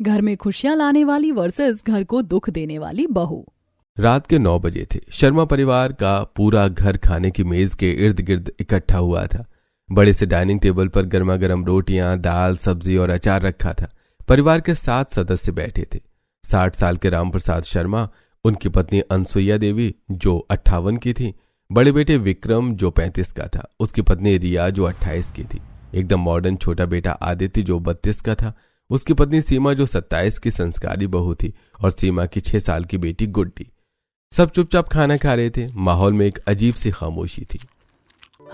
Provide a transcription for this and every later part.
घर में खुशियां लाने वाली वर्सेस घर को दुख देने वाली बहू। रात के 9 बजे थे। शर्मा परिवार का पूरा घर खाने की मेज के इर्द गिर्द इकट्ठा हुआ था। बड़े से डाइनिंग टेबल पर गर्मा गर्म रोटियां, दाल, सब्जी और अचार रखा था। परिवार के 7 सदस्य बैठे थे। 60 साल के रामप्रसाद शर्मा, उनकी पत्नी अनसुईया देवी जो 58 की थी, बड़े बेटे विक्रम जो 35 का था, उसकी पत्नी रिया जो 28 की थी, एकदम मॉडर्न छोटा बेटा आदित्य जो 32 का था, उसकी पत्नी सीमा जो 27 की संस्कारी बहू थी, और सीमा की 6 साल की बेटी गुड्डी। सब चुपचाप खाना खा रहे थे। माहौल में एक अजीब सी खामोशी थी।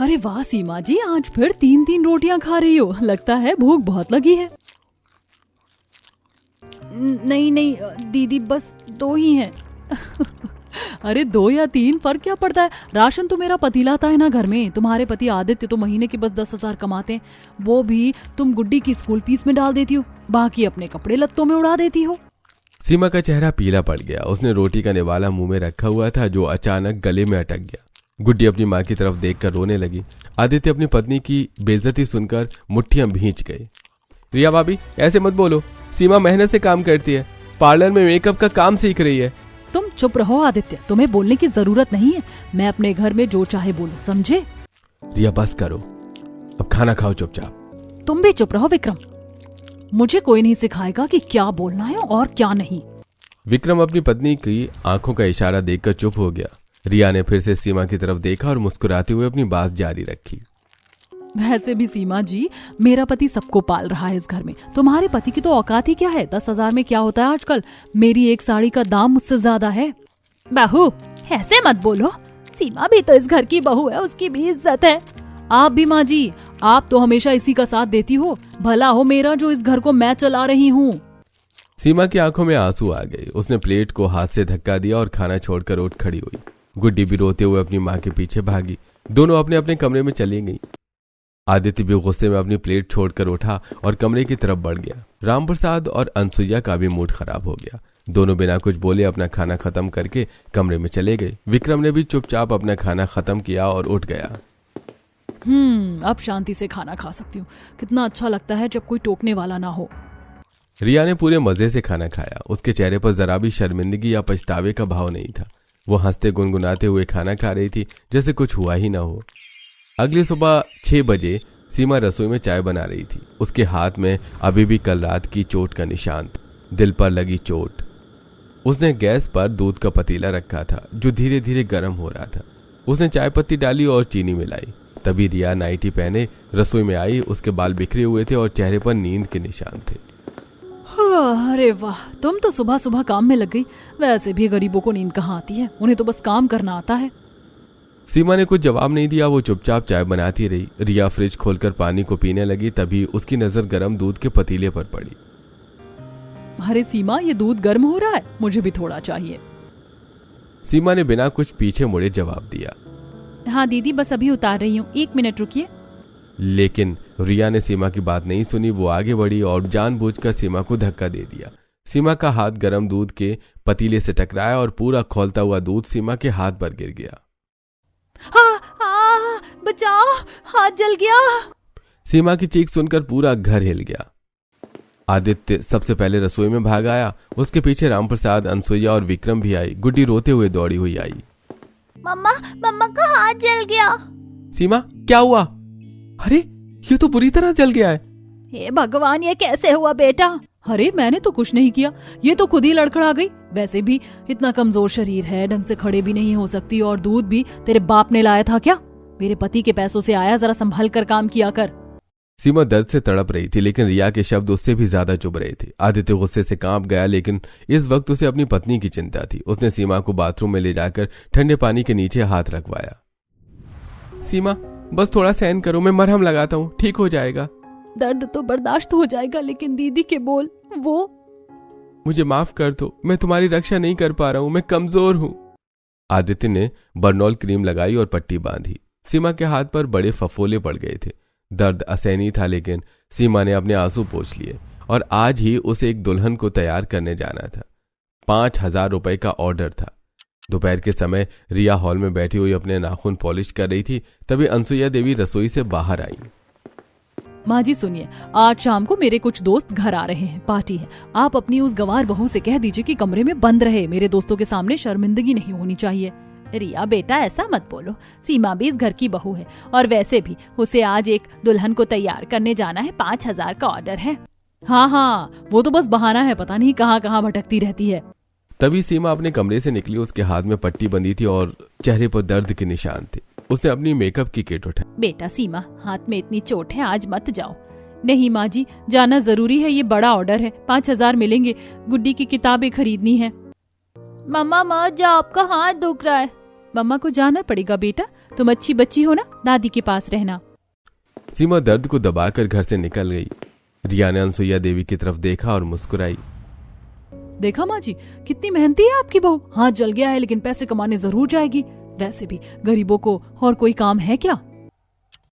अरे वाह सीमा जी, आज फिर 3-3 रोटियां खा रही हो, लगता है भूख बहुत लगी है। नहीं नहीं दीदी, बस 2 ही हैं। अरे 2 या 3 फर्क क्या पड़ता है, राशन तो मेरा पति लाता है ना घर में। तुम्हारे पति आदित्य तो महीने के बस 10,000 कमाते हैं, वो भी तुम गुड्डी की स्कूल फीस में डाल देती हो, बाकी अपने कपड़े लत्तों में उड़ा देती हो। सीमा का चेहरा पीला पड़ गया। उसने रोटी का निवाला मुंह में रखा हुआ था जो अचानक गले में अटक गया। गुड्डी अपनी माँ की तरफ देखकर रोने लगी। आदित्य अपनी पत्नी की बेइज्जती सुनकर मुट्ठियां भींच गए। रिया भाभी, ऐसे मत बोलो, सीमा मेहनत से काम करती है, पार्लर में मेकअप का काम सीख रही है। तुम चुप रहो आदित्य, तुम्हें बोलने की जरूरत नहीं है। मैं अपने घर में जो चाहे बोलूं, समझे? रिया बस करो, अब खाना खाओ चुपचाप। तुम भी चुप रहो विक्रम, मुझे कोई नहीं सिखाएगा कि क्या बोलना है और क्या नहीं। विक्रम अपनी पत्नी की आंखों का इशारा देखकर चुप हो गया। रिया ने फिर से सीमा की तरफ देखा और मुस्कुराते हुए अपनी बात जारी रखी। वैसे भी सीमा जी, मेरा पति सबको पाल रहा है इस घर में। तुम्हारे पति की तो औकात ही क्या है, 10,000 में क्या होता है आजकल। मेरी एक साड़ी का दाम मुझसे ज्यादा है। बहू, ऐसे मत बोलो, सीमा भी तो इस घर की बहू है, उसकी भी इज्जत है। आप भी माँ जी, आप तो हमेशा इसी का साथ देती हो। भला हो मेरा जो इस घर को मैं चला रही हूँ। सीमा की आंखों में आंसू आ गए। उसने प्लेट को हाथ से धक्का दिया और खाना छोड़कर उठ खड़ी हुई। गुड्डी भी रोते हुए अपनी माँ के पीछे भागी। दोनों अपने अपने कमरे में चली गईं। आदित्य भी गुस्से में अपनी प्लेट छोड़कर उठा और कमरे की तरफ बढ़ गया। रामप्रसाद और अनसुईया का भी मूड खराब हो गया। दोनों बिना कुछ बोले अपना खाना खत्म करके कमरे में चले गए। विक्रम ने भी चुपचाप अपना खाना खत्म किया और उठ गया। अब शांति से खाना खा सकती हूँ। कितना अच्छा लगता है जब कोई टोकने वाला ना हो। रिया ने पूरे मजे से खाना खाया। उसके चेहरे पर जरा भी शर्मिंदगी या पछतावे का भाव नहीं था। वो हंसते गुनगुनाते हुए खाना खा रही थी जैसे कुछ हुआ ही ना हो। अगली सुबह 6 बजे सीमा रसोई में चाय बना रही थी। उसके हाथ में अभी भी कल रात की चोट का निशान था, दिल पर लगी चोट। उसने गैस पर दूध का पतीला रखा था जो धीरे धीरे गर्म हो रहा था। उसने चाय पत्ती डाली और चीनी मिलाई। तभी रिया नाइटी पहने रसोई में आई। उसके बाल बिखरे हुए थे और चेहरे पर नींद के निशान थे। अरे वाह, तुम तो सुबह सुबह काम में लग गई। वैसे भी गरीबों को नींद कहाँ आती है, उन्हें तो बस काम करना आता है। सीमा ने कुछ जवाब नहीं दिया। वो चुपचाप चाय बनाती रही। रिया फ्रिज खोलकर पानी को पीने लगी। तभी उसकी नजर गर्म दूध के पतीले पर पड़ी। अरे सीमा, ये दूध गर्म हो रहा है, मुझे भी थोड़ा चाहिए। सीमा ने बिना कुछ पीछे मुड़े जवाब दिया। हाँ दीदी, बस अभी उतार रही हूँ, 1 मिनट रुकिए। लेकिन रिया ने सीमा की बात नहीं सुनी। वो आगे बढ़ी और जानबूझकर सीमा को धक्का दे दिया। सीमा का हाथ गर्म दूध के पतीले से टकराया और पूरा खौलता हुआ दूध सीमा के हाथ पर गिर गया। हाँ, बचाओ, हाथ जल गया। सीमा की चीख सुनकर पूरा घर हिल गया। आदित्य सबसे पहले रसोई में भाग आया। उसके पीछे रामप्रसाद, अनसुईया और विक्रम भी आई। गुड्डी रोते हुए दौड़ी हुई आई। मम्मा का हाथ जल गया। सीमा, क्या हुआ? अरे, ये तो बुरी तरह जल गया है। हे भगवान, ये कैसे हुआ बेटा? अरे मैंने तो कुछ नहीं किया, ये तो खुद ही लड़खड़ा गई। वैसे भी इतना कमजोर शरीर है, ढंग से खड़े भी नहीं हो सकती, और दूध भी तेरे बाप ने लाया था क्या? मेरे पति के पैसों से आया, जरा संभल कर काम किया कर। सीमा दर्द से तड़प रही थी, लेकिन रिया के शब्द उससे भी ज्यादा चुभ रहे थे। आदित्य गुस्से से कांप गया, लेकिन इस वक्त उसे अपनी पत्नी की चिंता थी। उसने सीमा को बाथरूम में ले जाकर ठंडे पानी के नीचे हाथ रखवाया। सीमा, बस थोड़ा सहन करो, मैं मरहम लगाता हूँ, ठीक हो जाएगा। दर्द तो बर्दाश्त हो जाएगा, लेकिन दीदी के बोल, वो। मुझे माफ कर दो, मैं तुम्हारी रक्षा नहीं कर पा रहा हूँ, मैं कमजोर हूँ। आदित्य ने बर्नॉल क्रीम लगाई और पट्टी बांधी। सीमा के हाथ पर बड़े फफोले पड़ गए थे। दर्द असहनीय था, लेकिन सीमा ने अपने आंसू पोंछ लिए और आज ही उसे एक दुल्हन को तैयार करने जाना था। 5,000 रुपए का ऑर्डर था। दोपहर के समय रिया हॉल में बैठी हुई अपने नाखून पॉलिश कर रही थी। तभी अनसुईया देवी रसोई से बाहर आई। माँ जी सुनिए, आज शाम को मेरे कुछ दोस्त घर आ रहे हैं, पार्टी है। आप अपनी उस गंवार बहू से कह दीजिए कि कमरे में बंद रहे, मेरे दोस्तों के सामने शर्मिंदगी नहीं होनी चाहिए। रिया बेटा ऐसा मत बोलो, सीमा भी इस घर की बहू है और वैसे भी उसे आज एक दुल्हन को तैयार करने जाना है, 5,000 का ऑर्डर है। हाँ, वो तो बस बहाना है, पता नहीं कहाँ कहाँ भटकती रहती है। तभी सीमा अपने कमरे से निकली। उसके हाथ में पट्टी बंधी थी और चेहरे पर दर्द के निशान थे। उसने अपनी मेकअप की किट उठाई। बेटा सीमा, हाथ में इतनी चोट है, आज मत जाओ। नहीं माँ जी, जाना जरूरी है, ये बड़ा ऑर्डर है, 5,000 मिलेंगे, गुड्डी की किताबें खरीदनी है। मम्मा मत जाओ, आपका हाथ दुख रहा है। मम्मा को जाना पड़ेगा बेटा, तुम अच्छी बच्ची हो ना, दादी के पास रहना। सीमा दर्द को दबाकर घर से निकल गई। रिया ने अनसुईया देवी की तरफ देखा और मुस्कुराई। देखा माँ जी, कितनी मेहनती है आपकी बहू। हाथ जल गया है लेकिन पैसे कमाने जरूर जाएगी। वैसे भी गरीबों को और कोई काम है क्या।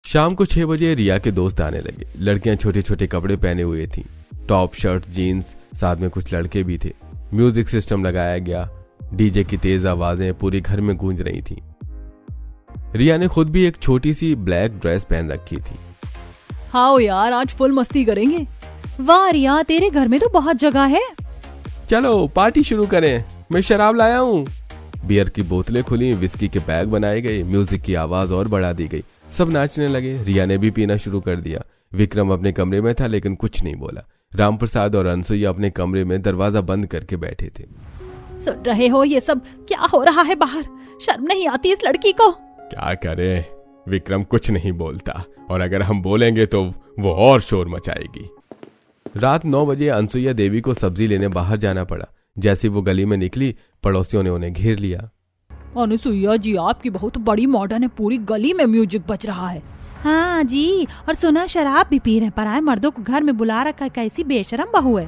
शाम को 6 बजे रिया के दोस्त आने लगे। लड़कियां छोटे छोटे कपड़े पहने हुए थीं, टॉप, शर्ट, जीन्स, साथ में कुछ लड़के भी थे। म्यूजिक सिस्टम लगाया गया, डीजे की तेज आवाजें पूरे घर में गूंज रही थीं। रिया ने खुद भी एक छोटी सी ब्लैक ड्रेस पहन रखी थी। हाँ यार, आज फुल मस्ती करेंगे। वाह रिया, तेरे घर में तो बहुत जगह है। चलो पार्टी शुरू करें, मैं शराब लाया हूँ। बियर की बोतलें खुली, विस्की के बैग बनाए गए, म्यूजिक की आवाज और बढ़ा दी गई। सब नाचने लगे। रिया ने भी पीना शुरू कर दिया। विक्रम अपने कमरे में था लेकिन कुछ नहीं बोला। रामप्रसाद और अनसुईया अपने कमरे में दरवाजा बंद करके बैठे थे। सुन रहे हो ये सब क्या हो रहा है बाहर? शर्म नहीं आती इस लड़की को? क्या करे, विक्रम कुछ नहीं बोलता और अगर हम बोलेंगे तो वो और शोर मचाएगी। रात 9 बजे अनसुईया देवी को सब्जी लेने बाहर जाना पड़ा। जैसे वो गली में निकली, पड़ोसियों ने उन्हें घेर लिया। अनसुईया जी, आपकी बहुत बड़ी मॉडर्न है, पूरी गली में म्यूजिक बज रहा है। हाँ जी, और सुना शराब भी पी रहे, पराए मर्दों को घर में बुला रखा है, कैसी बेशरम बहू है।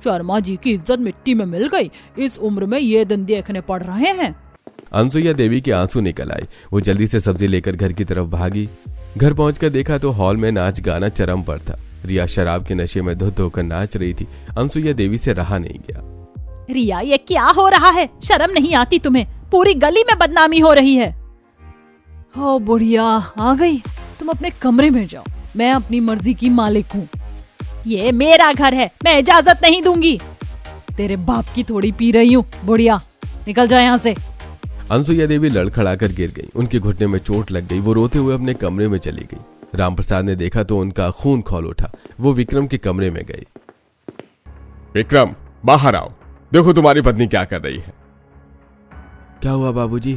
शर्मा जी की इज्जत मिट्टी में मिल गई, इस उम्र में ये दिन देखने पड़ रहे हैं। अनसुईया देवी के आंसू निकल आए। वो जल्दी से सब्जी लेकर घर की तरफ भागी। घर पहुंचकर देखा तो हॉल में नाच गाना चरम पर था। रिया शराब के नशे में धुत होकर नाच रही थी। अनसुईया देवी से रहा नहीं गया। रिया, ये क्या हो रहा है? शर्म नहीं आती तुम्हें? पूरी गली में बदनामी हो रही है। ओ बुढ़िया आ गई, तुम अपने कमरे में जाओ, मैं अपनी मर्जी की मालिक हूँ। ये मेरा घर है, मैं इजाजत नहीं दूंगी। तेरे बाप की थोड़ी पी रही हूँ, बुढ़िया निकल जाए यहाँ से। अनसुईया देवी लड़खड़ाकर गिर गई। उनके घुटने में चोट लग गई। वो रोते हुए अपने कमरे में चली गई। रामप्रसाद ने देखा तो उनका खून खौल उठा। वो विक्रम के कमरे में गए। विक्रम, बाहर आओ, देखो तुम्हारी पत्नी क्या कर रही है। क्या हुआ बाबूजी?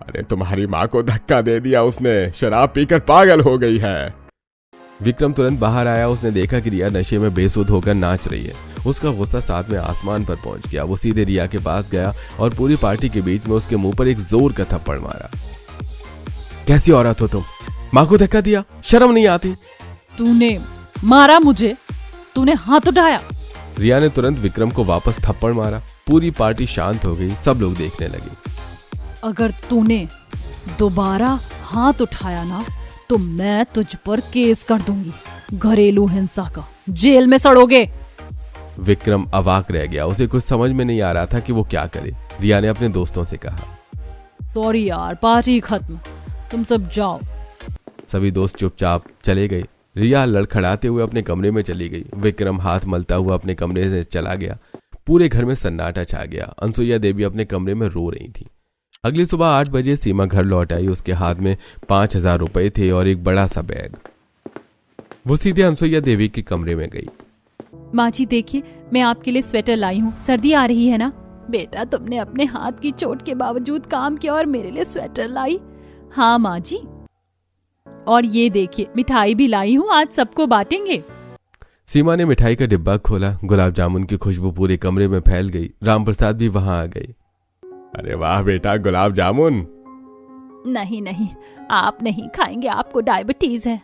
अरे तुम्हारी माँ को धक्का दे दिया उसने, शराब पीकर पागल हो गई है। विक्रम तुरंत बाहर आया। उसने देखा कि रिया नशे में बेसुध होकर नाच रही है। उसका गुस्सा साथ में आसमान पर पहुंच गया। वो सीधे रिया के पास गया और पूरी पार्टी के बीच में उसके मुंह पर एक जोर का थप्पड़ मारा। कैसी औरत हो तुम, माँ को धक्का दिया, शर्म नहीं आती? तूने मारा मुझे, तूने हाथ उठाया। रिया ने तुरंत विक्रम को वापस थप्पड़ मारा। पूरी पार्टी शांत हो गई। सब लोग देखने लगे। अगर तूने दोबारा हाथ उठाया ना तो मैं तुझ पर केस कर दूंगी, घरेलू हिंसा का, जेल में सड़ोगे। विक्रम अवाक रह गया। उसे कुछ समझ में नहीं आ रहा था कि वो क्या करे। रिया ने अपने दोस्तों से कहा, सॉरी यार, पार्टी खत्म, तुम सब जाओ। सभी दोस्त चुपचाप चले गए। रिया लड़खड़ाते हुए अपने कमरे में चली गई। विक्रम हाथ मलता हुआ अपने कमरे से चला गया। पूरे घर में सन्नाटा छा गया। अनसुईया देवी अपने कमरे में रो रही थी। अगली सुबह 8 बजे सीमा घर लौट आई। उसके हाथ में 5,000 रुपए थे और एक बड़ा सा बैग। वो सीधे अनसुईया देवी के कमरे में गई। माँ जी देखिए, मैं आपके लिए स्वेटर लाई हूँ, सर्दी आ रही है ना। बेटा, तुमने अपने हाथ की चोट के बावजूद काम किया और मेरे लिए स्वेटर लाई? हाँ माँ जी, और ये देखिए मिठाई भी लाई हूँ, आज सबको बांटेंगे। सीमा ने मिठाई का डिब्बा खोला। गुलाब जामुन की खुशबू पूरे कमरे में फैल गई। रामप्रसाद भी वहां आ गए। अरे वाह बेटा, गुलाब जामुन। नहीं नहीं, आप नहीं खाएंगे, आपको डायबिटीज है।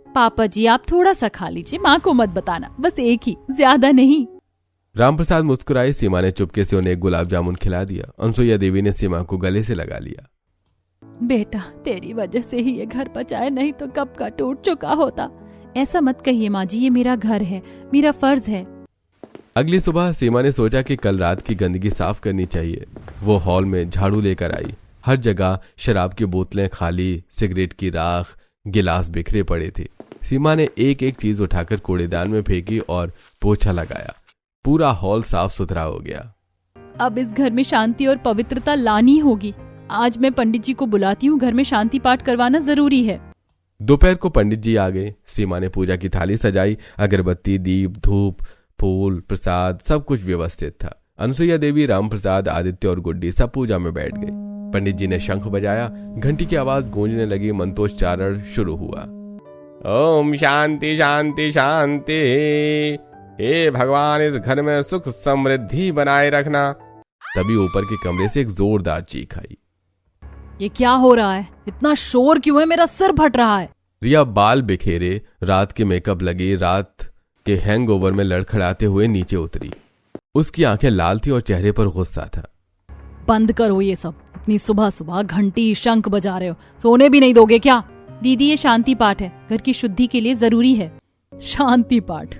पापा जी आप थोड़ा सा खा लीजिए, माँ को मत बताना, बस एक ही, ज्यादा नहीं। रामप्रसाद मुस्कुराए। सीमा ने चुपके से उन्हें गुलाब जामुन खिला दिया। अनसुईया देवी ने सीमा को गले से लगा लिया। बेटा, तेरी वजह से ही ये घर बचा है, नहीं तो कब का टूट चुका होता। ऐसा मत कहिए माँ जी, ये मेरा घर है, मेरा फर्ज है। अगली सुबह सीमा ने सोचा कि कल रात की गंदगी साफ करनी चाहिए। वो हॉल में झाड़ू लेकर आई। हर जगह शराब की बोतलें खाली, सिगरेट की राख, गिलास बिखरे पड़े थे। सीमा ने एक एक चीज उठाकर कूड़ेदान में फेंकी और पोछा लगाया। पूरा हॉल साफ सुथरा हो गया। अब इस घर में शांति और पवित्रता लानी होगी। आज मैं पंडित जी को बुलाती हूँ, घर में शांति पाठ करवाना जरूरी है। दोपहर को पंडित जी आ गए। सीमा ने पूजा की थाली सजाई। अगरबत्ती, दीप, धूप, फूल, प्रसाद सब कुछ व्यवस्थित था। अनुसुईया देवी, राम प्रसाद, आदित्य और गुड्डी सब पूजा में बैठ गए। पंडित जी ने शंख बजाया। घंटी की आवाज गूंजने लगी। मंत्रोच्चारण शुरू हुआ। ओम शांति शांति शांति। हे भगवान, इस घर में सुख समृद्धि बनाए रखना। तभी ऊपर के कमरे से एक जोरदार चीख आई। ये क्या हो रहा है? इतना शोर क्यों है? मेरा सिर फट रहा है। रिया बाल बिखेरे, रात के मेकअप लगी, रात के हैंगओवर में लड़खड़ाते हुए नीचे उतरी। उसकी आंखें लाल थी और चेहरे पर गुस्सा था। बंद करो ये सब। इतनी सुबह सुबह घंटी शंख बजा रहे हो, सोने भी नहीं दोगे क्या? दीदी, ये शांति पाठ है, घर की शुद्धि के लिए जरूरी है। शांति पाठ?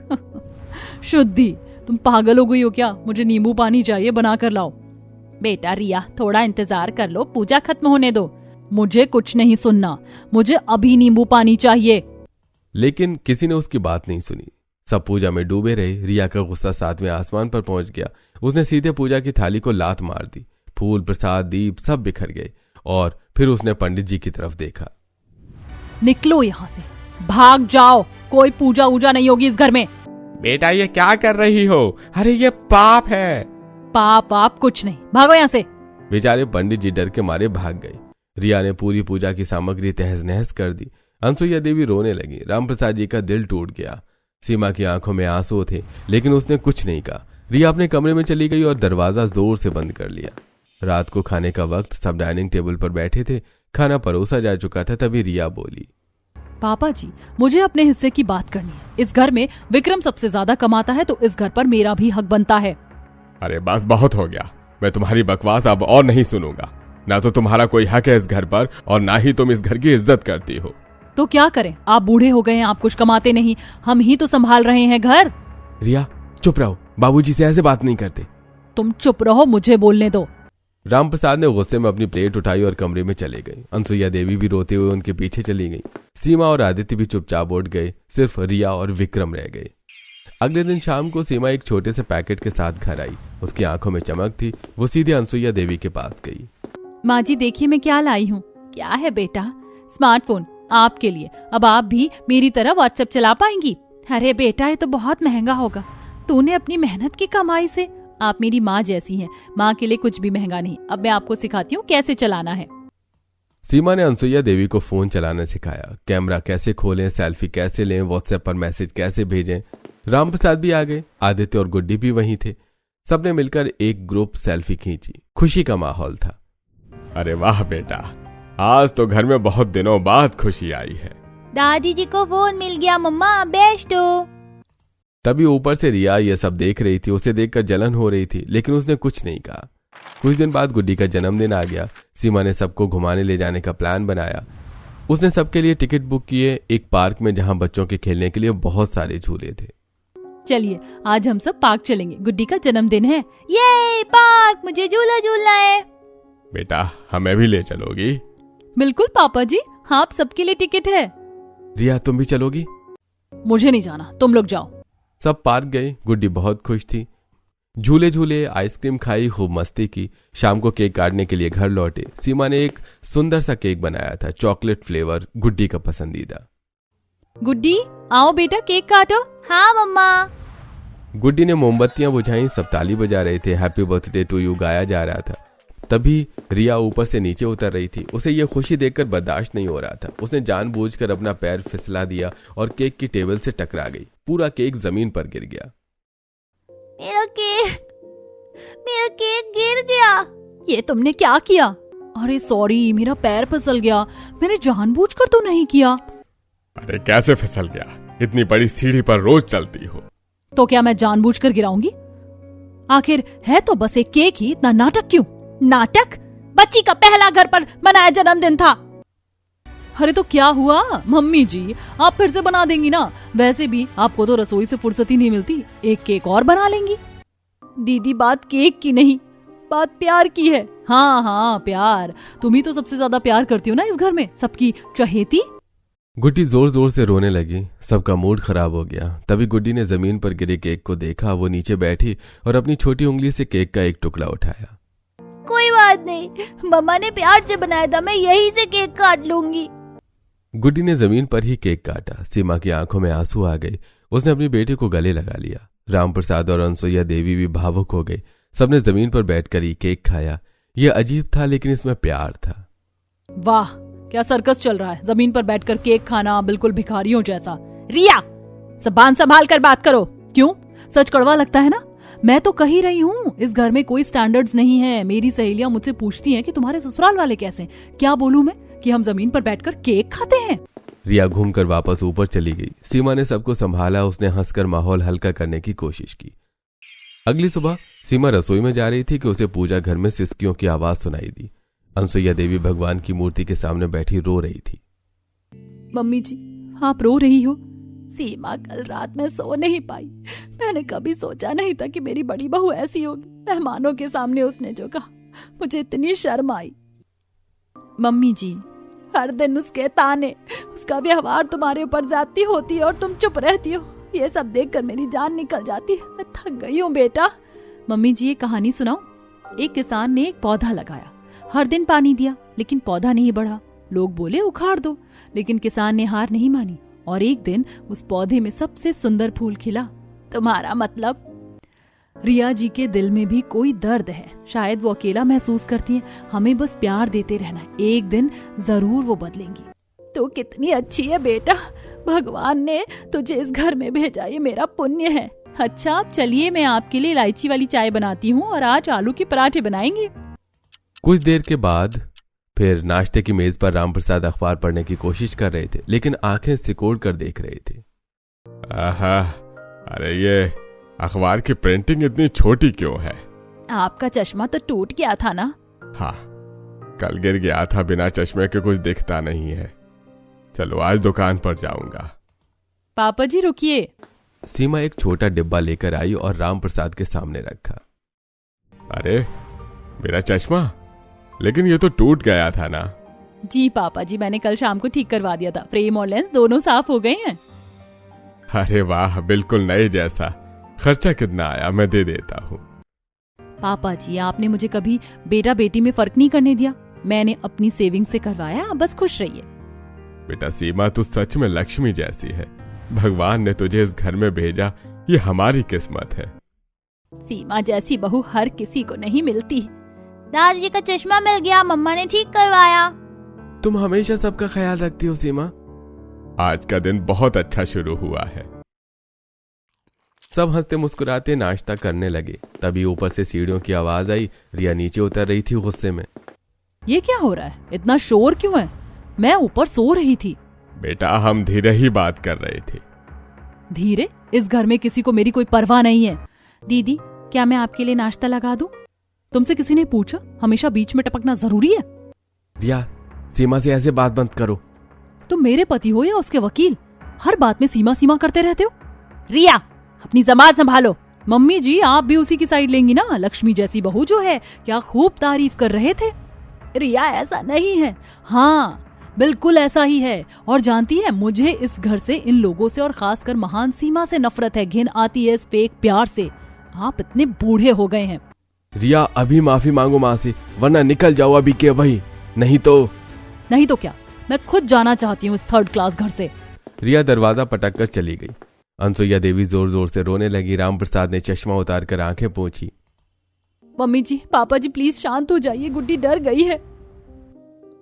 शुद्धि? तुम पागल हो गई हो क्या? मुझे नींबू पानी चाहिए, बना कर लाओ। बेटा रिया, थोड़ा इंतजार कर लो, पूजा खत्म होने दो। मुझे कुछ नहीं सुनना, मुझे अभी नींबू पानी चाहिए। लेकिन किसी ने उसकी बात नहीं सुनी। सब पूजा में डूबे रहे। रिया का गुस्सा 7वें आसमान पर पहुंच गया। उसने सीधे पूजा की थाली को लात मार दी। फूल, प्रसाद, दीप सब बिखर गए और फिर उसने पंडित जी की तरफ देखा। निकलो यहाँ से, भाग जाओ। कोई पूजा वूजा नहीं होगी इस घर में। बेटा, ये क्या कर रही हो? अरे ये पाप है। पाप आप कुछ नहीं, भागो यहाँ से। बेचारे पंडित जी डर के मारे भाग गए। रिया ने पूरी पूजा की सामग्री तहस नहस कर दी। अनुसुईया देवी रोने लगी। रामप्रसाद जी का दिल टूट गया। सीमा की आंखों में आंसू थे, लेकिन उसने कुछ नहीं कहा। रिया अपने कमरे में चली गई और दरवाजा जोर से बंद कर लिया। रात को खाने का वक्त, सब डाइनिंग टेबल पर बैठे थे। खाना परोसा जा चुका था। तभी रिया बोली। पापा जी, मुझे अपने हिस्से की बात करनी है। इस घर में विक्रम सबसे ज्यादा कमाता है, तो इस घर पर मेरा भी हक बनता है। अरे बस, बहुत हो गया। मैं तुम्हारी बकवास अब और नहीं सुनूंगा। ना तो तुम्हारा कोई हक है इस घर पर और ना ही तुम इस घर की इज्जत करती हो। तो क्या करें? आप बूढ़े हो गए हैं, आप कुछ कमाते नहीं, हम ही तो संभाल रहे हैं घर। रिया चुप रहो, बाबूजी से ऐसे बात नहीं करते। तुम चुप रहो, मुझे बोलने दो। रामप्रसाद ने गुस्से में अपनी प्लेट उठाई और कमरे में चले गए। अनुसुईया देवी भी रोते हुए उनके पीछे चली गई। सीमा और आदित्य भी चुपचाप उठ गए। सिर्फ रिया और विक्रम रह गए। अगले दिन शाम को सीमा एक छोटे से पैकेट के साथ घर आई। उसकी आंखों में चमक थी। वो सीधे अनुसुईया देवी के पास गई। माँ जी, देखिए मैं क्या लाई हूँ। क्या है बेटा? स्मार्टफोन आपके लिए। अब आप भी मेरी तरह व्हाट्सएप चला पाएंगी। अरे बेटा, ये तो बहुत महंगा होगा। तूने अपनी मेहनत की कमाई से। आप मेरी माँ जैसी हैं, माँ के लिए कुछ भी महंगा नहीं। अब मैं आपको सिखाती हूँ कैसे चलाना है। सीमा ने अनुसुईया देवी को फोन चलाना सिखाया। कैमरा कैसे खोलें, सेल्फी कैसे लें, व्हाट्सएप पर मैसेज कैसे भेजें। रामप्रसाद भी आ गए। आदित्य और गुड्डी भी वहीं थे। सबने मिलकर एक ग्रुप सेल्फी खींची। खुशी का माहौल था। अरे वाह बेटा, आज तो घर में बहुत दिनों बाद खुशी आई है। दादी जी को फोन मिल गया, मम्मा बेस्ट हो। तभी ऊपर से रिया ये सब देख रही थी। उसे देखकर जलन हो रही थी, लेकिन उसने कुछ नहीं कहा। कुछ दिन बाद गुड्डी का जन्मदिन आ गया। सीमा ने सबको घुमाने ले जाने का प्लान बनाया। उसने सबके लिए टिकट बुक किए, एक पार्क में जहां बच्चों के खेलने के लिए बहुत सारे झूले थे। चलिए आज हम सब पार्क चलेंगे, गुड्डी का जन्मदिन है। ये पार्क, मुझे झूला झूलना है। बेटा, हमें भी ले चलोगी? बिल्कुल पापा जी, आप सबके लिए टिकट है। रिया, तुम भी चलोगी? मुझे नहीं जाना, तुम लोग जाओ। सब पार्क गए। गुड्डी बहुत खुश थी। झूले झूले, आइसक्रीम खाई, खूब मस्ती की। शाम को केक काटने के लिए घर लौटे। सीमा ने एक सुंदर सा केक बनाया था, चॉकलेट फ्लेवर, गुड्डी का पसंदीदा। गुड्डी आओ बेटा, केक काटो। हाँ मम्मा। गुड्डी ने मोमबत्तियां बुझाई। सब ताली बजा रहे थे। हैप्पी बर्थडे टू यू गाया जा रहा था। तभी रिया ऊपर से नीचे उतर रही थी। उसे यह खुशी देखकर बर्दाश्त नहीं हो रहा था। उसने जानबूझकर अपना पैर फिसला दिया और केक की टेबल से टकरा गई। पूरा केक जमीन पर गिर गया। मेरा केक गिर गया। ये तुमने क्या किया? अरे सॉरी, मेरा पैर फिसल गया। मैंने जानबूझकर तो नहीं किया। अरे कैसे फिसल गया? इतनी बड़ी सीढ़ी पर रोज चलती हो। तो क्या मैं जानबूझकर गिराऊंगी? आखिर है तो बस एक केक ही, इतना नाटक क्यों? नाटक? बच्ची का पहला घर पर मनाया जन्मदिन था। अरे तो क्या हुआ मम्मी जी, आप फिर से बना देंगी ना? वैसे भी आपको तो रसोई से फुर्सत ही नहीं मिलती, एक केक और बना लेंगी। दीदी, बात केक की नहीं, बात प्यार की है। हाँ हाँ, प्यार। तुम ही तो सबसे ज्यादा प्यार करती हो ना इस घर में, सबकी चहेती। गुड्डी जोर जोर से रोने लगी। सबका मूड खराब हो गया। तभी गुड्डी ने जमीन पर गिरे केक को देखा। वो नीचे बैठी और अपनी छोटी उंगली से केक का एक टुकड़ा उठाया। कोई बात नहीं, मम्मा ने प्यार से बनाया था, मैं यहीं से केक काट लूंगी। गुड्डी ने जमीन पर ही केक काटा। सीमा की आंखों में आंसू आ गए। उसने अपनी बेटी को गले लगा लिया। राम प्रसाद और अनसुईया देवी भी भावुक हो गई। सबने जमीन पर बैठकर ही केक खाया। यह अजीब था, लेकिन इसमें प्यार था। वाह, क्या सर्कस चल रहा है। जमीन पर बैठकर केक खाना, बिल्कुल भिखारियों जैसा। रिया, ज़बान संभाल कर बात करो। क्यों, सच कड़वा लगता है ना? मैं तो कही रही हूँ, इस घर में कोई स्टैंडर्ड्स नहीं है। मेरी सहेलियां मुझसे पूछती हैं कि तुम्हारे ससुराल वाले कैसे। क्या बोलूं मैं कि हम जमीन पर बैठकर केक खाते हैं? रिया घूमकर वापस ऊपर चली गई। सीमा ने सबको संभाला। उसने हंसकर माहौल हल्का करने की कोशिश की। अगली सुबह सीमा रसोई में जा रही थी कि उसे पूजा घर में सिसकियों की आवाज सुनाई दी। अनसुईया देवी भगवान की मूर्ति के सामने बैठी रो रही थी। मम्मी जी, आप रो रही हो? सीमा, कल रात में सो नहीं पाई। मैंने कभी सोचा नहीं था कि मेरी बड़ी बहू ऐसी होगी। मेहमानों के सामने उसने जो कहा, मुझे इतनी शर्म आई। मम्मी जी, हर दिन उसके ताने, उसका व्यवहार तुम्हारे ऊपर ज्यादती होती है और तुम चुप रहती हो। ये सब देखकर मेरी जान निकल जाती है। मैं थक गई हूँ बेटा। मम्मी जी, ये कहानी सुनाओ। एक किसान ने एक पौधा लगाया, हर दिन पानी दिया, लेकिन पौधा नहीं बढ़ा। लोग बोले उखाड़ दो, लेकिन किसान ने हार नहीं मानी और एक दिन उस पौधे में सबसे सुंदर फूल खिला। तुम्हारा मतलब? रिया जी के दिल में भी कोई दर्द है। शायद वो अकेला महसूस करती है। हमें बस प्यार देते रहना है, एक दिन जरूर वो बदलेंगी। तू कितनी अच्छी है बेटा। भगवान ने तुझे इस घर में भेजा, ये मेरा पुण्य है। अच्छा, अब चलिए, मैं आपके लिए इलायची वाली चाय बनाती हूँ और आज आलू के पराठे बनाएंगे। कुछ देर के बाद फिर नाश्ते की मेज पर रामप्रसाद अखबार पढ़ने की कोशिश कर रहे थे, लेकिन आंखें सिकोड़ कर देख रहे थे। आहा, अरे ये अखबार की प्रिंटिंग इतनी छोटी क्यों है? आपका चश्मा तो टूट गया था ना? हाँ, कल गिर गया था। बिना चश्मे के कुछ दिखता नहीं है। चलो आज दुकान पर जाऊंगा। पापा जी रुकिए। सीमा एक छोटा डिब्बा लेकर आई और रामप्रसाद के सामने रखा। अरे मेरा चश्मा, लेकिन ये तो टूट गया था ना? जी पापा जी, मैंने कल शाम को ठीक करवा दिया था। फ्रेम और लेंस दोनों साफ हो गए हैं। अरे वाह, बिल्कुल नए जैसा। खर्चा कितना आया? मैं दे देता हूँ। पापा जी, आपने मुझे कभी बेटा बेटी में फर्क नहीं करने दिया। मैंने अपनी सेविंग से करवाया, बस खुश रहिए। बेटा सीमा, तू सच में लक्ष्मी जैसी है। भगवान ने तुझे इस घर में भेजा, ये हमारी किस्मत है। सीमा जैसी बहू हर किसी को नहीं मिलती। दादाजी का चश्मा मिल गया, मम्मा ने ठीक करवाया। तुम हमेशा सबका ख्याल रखती हो सीमा। आज का दिन बहुत अच्छा शुरू हुआ है। सब हंसते मुस्कुराते नाश्ता करने लगे। तभी ऊपर से सीढ़ियों की आवाज आई। रिया नीचे उतर रही थी गुस्से में। ये क्या हो रहा है? इतना शोर क्यों है? मैं ऊपर सो रही थी। बेटा, हम धीरे ही बात कर रहे थे। धीरे? इस घर में किसी को मेरी कोई परवाह नहीं है। दीदी, क्या मैं आपके लिए नाश्ता लगा दूं? तुमसे किसी ने पूछा? हमेशा बीच में टपकना जरूरी है? रिया, सीमा से ऐसे बात बंद करो। तुम मेरे पति हो या उसके वकील? हर बात में सीमा सीमा करते रहते हो। रिया, अपनी ज़बान संभालो। मम्मी जी, आप भी उसी की साइड लेंगी ना? लक्ष्मी जैसी बहू जो है, क्या खूब तारीफ कर रहे थे। रिया, ऐसा नहीं है। हाँ, बिल्कुल ऐसा ही है। और जानती है, मुझे इस घर से, इन लोगों से और खासकर महान सीमा से नफरत है। घिन आती है इस फेक प्यार से। आप इतने बूढ़े हो गए हैं। रिया, अभी माफी मांगो माँ से, वरना निकल जाओ अभी के अभी। नहीं तो क्या, मैं खुद जाना चाहती हूँ इस थर्ड क्लास घर से। रिया दरवाजा पटक कर चली गई। अनसुईया देवी जोर जोर से रोने लगी। रामप्रसाद ने चश्मा उतार कर आंखें पोंछी। मम्मी जी, पापा जी, प्लीज शांत हो जाइए। गुड्डी डर गई है।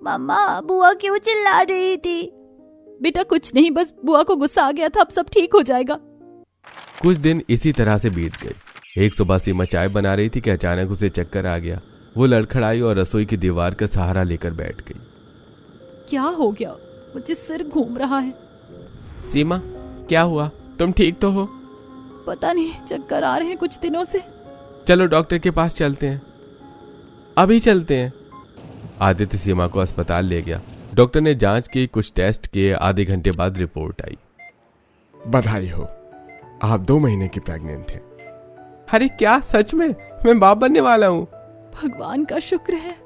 मम्मा, बुआ क्यों चिल्ला रही थी? बेटा कुछ नहीं, बस बुआ को गुस्सा आ गया था, अब सब ठीक हो जाएगा। कुछ दिन इसी तरह से बीत गए। एक सुबह सीमा चाय बना रही थी कि अचानक उसे चक्कर आ गया। वो लड़खड़ाई और रसोई की दीवार का सहारा लेकर बैठ गई। क्या हो गया? मुझे सिर घूम रहा है। सीमा, क्या हुआ? तुम ठीक तो हो? पता नहीं, चक्कर आ रहे हैं कुछ दिनों से। चलो डॉक्टर के पास चलते हैं। अभी चलते हैं। आदित्य सीमा को अस्पताल ले गया। डॉक्टर ने जांच की, कुछ टेस्ट किए। आधे घंटे बाद रिपोर्ट आई। बधाई हो, आप 2 महीने की प्रेग्नेंट हैं। अरे क्या, सच में? मैं बाप बनने वाला हूँ। भगवान का शुक्र है।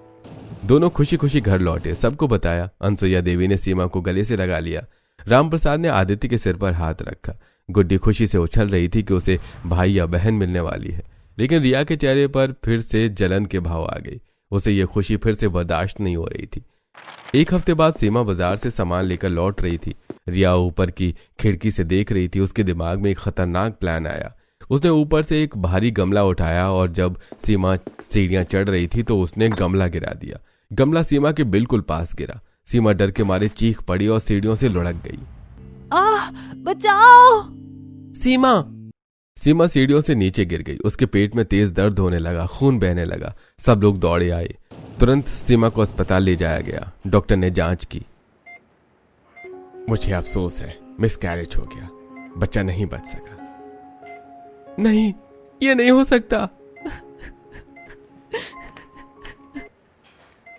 दोनों खुशी खुशी घर लौटे। सबको बताया। अनसुईया देवी ने सीमा को गले से लगा लिया। रामप्रसाद ने आदित्य के सिर पर हाथ रखा। गुड्डी खुशी से उछल रही थी कि उसे भाई या बहन मिलने वाली है, लेकिन रिया के चेहरे पर फिर से जलन के भाव आ गई। उसे यह खुशी फिर से बर्दाश्त नहीं हो रही थी। एक हफ्ते बाद सीमा बाजार से सामान लेकर लौट रही थी। रिया ऊपर की खिड़की से देख रही थी। उसके दिमाग में एक खतरनाक प्लान आया। उसने ऊपर से एक भारी गमला उठाया और जब सीमा सीढ़ियां चढ़ रही थी तो उसने गमला गिरा दिया। गमला सीमा के बिल्कुल पास गिरा। सीमा डर के मारे चीख पड़ी और सीढ़ियों से लुढ़क गई। आह, बचाओ! सीमा सीढ़ियों से नीचे गिर गई। उसके पेट में तेज दर्द होने लगा, खून बहने लगा। सब लोग दौड़े आए। तुरंत सीमा को अस्पताल ले जाया गया। डॉक्टर ने जांच की। मुझे अफसोस है, मिसकैरेज हो गया, बच्चा नहीं बच सका। नहीं, ये नहीं हो सकता।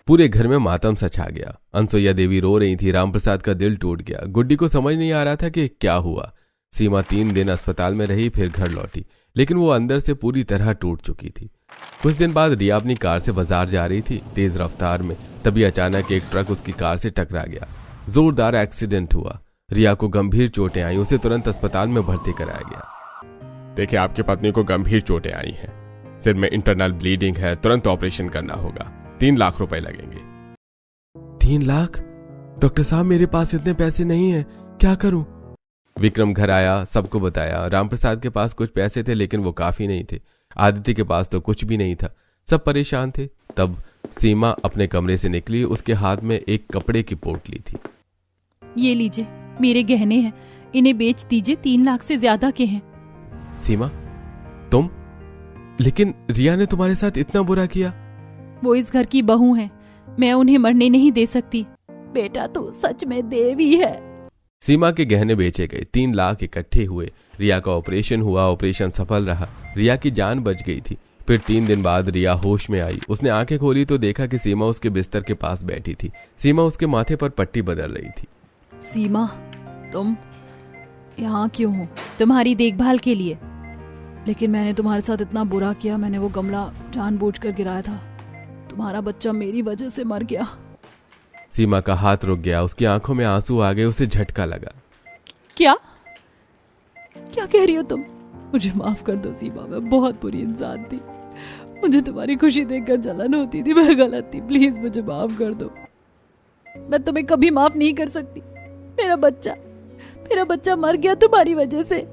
पूरे घर में मातम सा छा गया। अनसुईया देवी रो रही थी। रामप्रसाद का दिल टूट गया। गुड्डी को समझ नहीं आ रहा था कि क्या हुआ। सीमा 3 दिन अस्पताल में रही, फिर घर लौटी, लेकिन वो अंदर से पूरी तरह टूट चुकी थी। कुछ दिन बाद रिया अपनी कार से बाजार जा रही थी तेज रफ्तार में। तभी अचानक एक ट्रक उसकी कार से टकरा गया। जोरदार एक्सीडेंट हुआ। रिया को गंभीर चोटें आई। उसे तुरंत अस्पताल में भर्ती कराया गया। देखिए, आपकी पत्नी को गंभीर चोटें आई हैं। सिर में इंटरनल ब्लीडिंग है, तुरंत ऑपरेशन करना होगा। 3 लाख रुपए लगेंगे। 3 लाख? डॉक्टर साहब, मेरे पास इतने पैसे नहीं है, क्या करूं? विक्रम घर आया, सबको बताया। रामप्रसाद के पास कुछ पैसे थे, लेकिन वो काफी नहीं थे। आदित्य के पास तो कुछ भी नहीं था। सब परेशान थे। तब सीमा अपने कमरे से निकली। उसके हाथ में एक कपड़े की पोटली थी। ये लीजिए, मेरे गहने हैं, इन्हें बेच दीजिए, 3 लाख से ज्यादा के हैं। सीमा, तुम? लेकिन रिया ने तुम्हारे साथ इतना बुरा किया। वो इस घर की बहू है, मैं उन्हें मरने नहीं दे सकती। बेटा तो सच में देवी है। सीमा के गहने बेचे गए। 3 लाख इकट्ठे हुए। रिया का ऑपरेशन हुआ। ऑपरेशन सफल रहा। रिया की जान बच गई थी। फिर 3 दिन बाद रिया होश में आई। उसने आंखें खोली तो देखा कि सीमा उसके बिस्तर के पास बैठी थी। सीमा उसके माथे पर पट्टी बदल रही थी। सीमा, तुम यहाँ क्यों हो? तुम्हारी देखभाल के लिए। लेकिन मैंने तुम्हारे साथ इतना बुरा किया। मैंने वो गमला जानबूझकर गिराया था। तुम्हारा बच्चा मेरी वजह से मर गया। सीमा का हाथ रुक गया। उसकी आंखों में आंसू आ गए। उसे झटका लगा। क्या कह रही हो तुम? मुझे माफ कर दो सीमा, मैं बहुत बुरी इंसान थी। मुझे तुम्हारी खुशी देखकर जलन होती थी। मैं गलत थी, प्लीज मुझे माफ कर दो। मैं तुम्हें कभी माफ नहीं कर सकती। मेरा बच्चा मर गया तुम्हारी वजह से।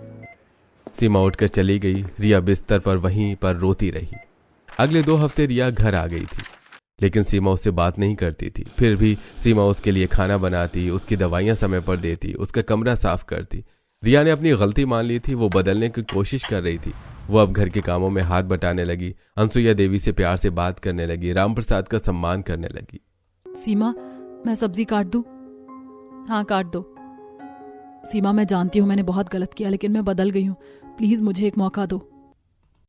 सीमा उठकर चली गई। रिया बिस्तर पर वहीं पर रोती रही। अगले 2 हफ्ते रिया घर आ गई थी, लेकिन सीमा उससे बात नहीं करती थी। फिर भी सीमा उसके लिए खाना बनाती, उसकी दवाइयां समय पर देती, उसका कमरा साफ करती। रिया ने अपनी गलती मान ली थी। वो बदलने की कोशिश कर रही थी। वो अब घर के कामों में हाथ बटाने लगी। अनसुईया देवी से प्यार से बात करने लगी। रामप्रसाद का सम्मान करने लगी। सीमा, मैं सब्जी काट दूं? हाँ, काट दो। सीमा, मैं जानती हूँ मैंने बहुत गलत किया, लेकिन मैं बदल गई हूँ। प्लीज मुझे एक मौका दो।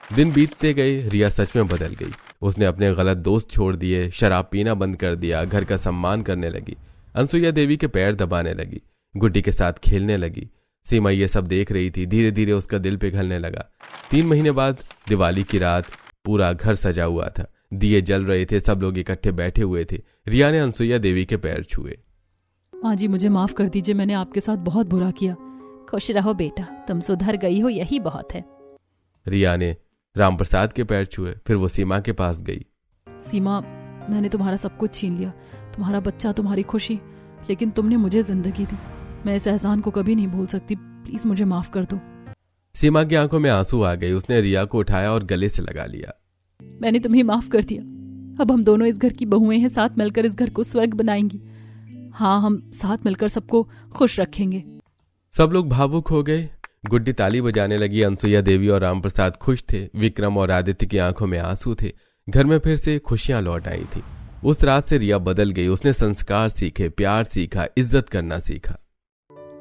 दिन बीतते गए। रिया सच में बदल गई। उसने अपने गलत दोस्त छोड़ दिए, शराब पीना बंद कर दिया, घर का सम्मान करने लगी, अनसुईया देवी के पैर दबाने लगी, गुड्डी के साथ खेलने लगी। सीमा ये सब देख रही थी। धीरे धीरे उसका दिल पिघलने लगा। 3 महीने बाद दिवाली की रात पूरा घर सजा हुआ था। दिए जल रहे थे। सब लोग इकट्ठे बैठे हुए थे। रिया ने अनसुईया देवी के पैर छुए। माँ जी, मुझे माफ कर दीजिए, मैंने आपके साथ बहुत बुरा किया। खुश रहो बेटा, तुम सुधर गई हो, यही बहुत है। रिया ने रामप्रसाद के पैर छुए। फिर वो सीमा के पास गई। सीमा, मैंने तुम्हारा सब कुछ छीन लिया, तुम्हारा बच्चा, तुम्हारी खुशी, लेकिन तुमने मुझे जिंदगी दी। मैं इस एहसान को कभी नहीं भूल सकती। प्लीज मुझे माफ कर दो। सीमा की आंखों में आंसू आ गए। उसने रिया को उठाया और गले से लगा लिया। मैंने तुम्हें माफ कर दिया। अब हम दोनों इस घर की बहुएं हैं, साथ मिलकर इस घर को स्वर्ग बनाएंगी। हाँ, हम साथ मिलकर सबको खुश रखेंगे। सब लोग भावुक हो गए। गुड्डी ताली बजाने लगी। अनसुईया देवी और रामप्रसाद खुश थे। विक्रम और आदित्य की आंखों में आंसू थे। घर में फिर से खुशियां लौट आई थी। उस रात से रिया बदल गई। उसने संस्कार सीखे, प्यार सीखा, इज्जत करना सीखा।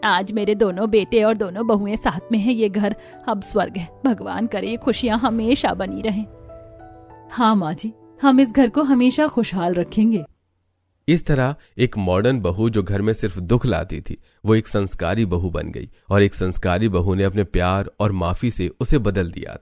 आज मेरे दोनों बेटे और दोनों बहुएं साथ में हैं। ये घर अब स्वर्ग है। भगवान करे ये खुशियां हमेशा बनी रहें। हाँ माँ जी, हम इस घर को हमेशा खुशहाल रखेंगे। इस तरह एक मॉडर्न बहू जो घर में सिर्फ दुख लाती थी, वो एक संस्कारी बहू बन गई। और एक संस्कारी बहू ने अपने प्यार और माफी से उसे बदल दिया था।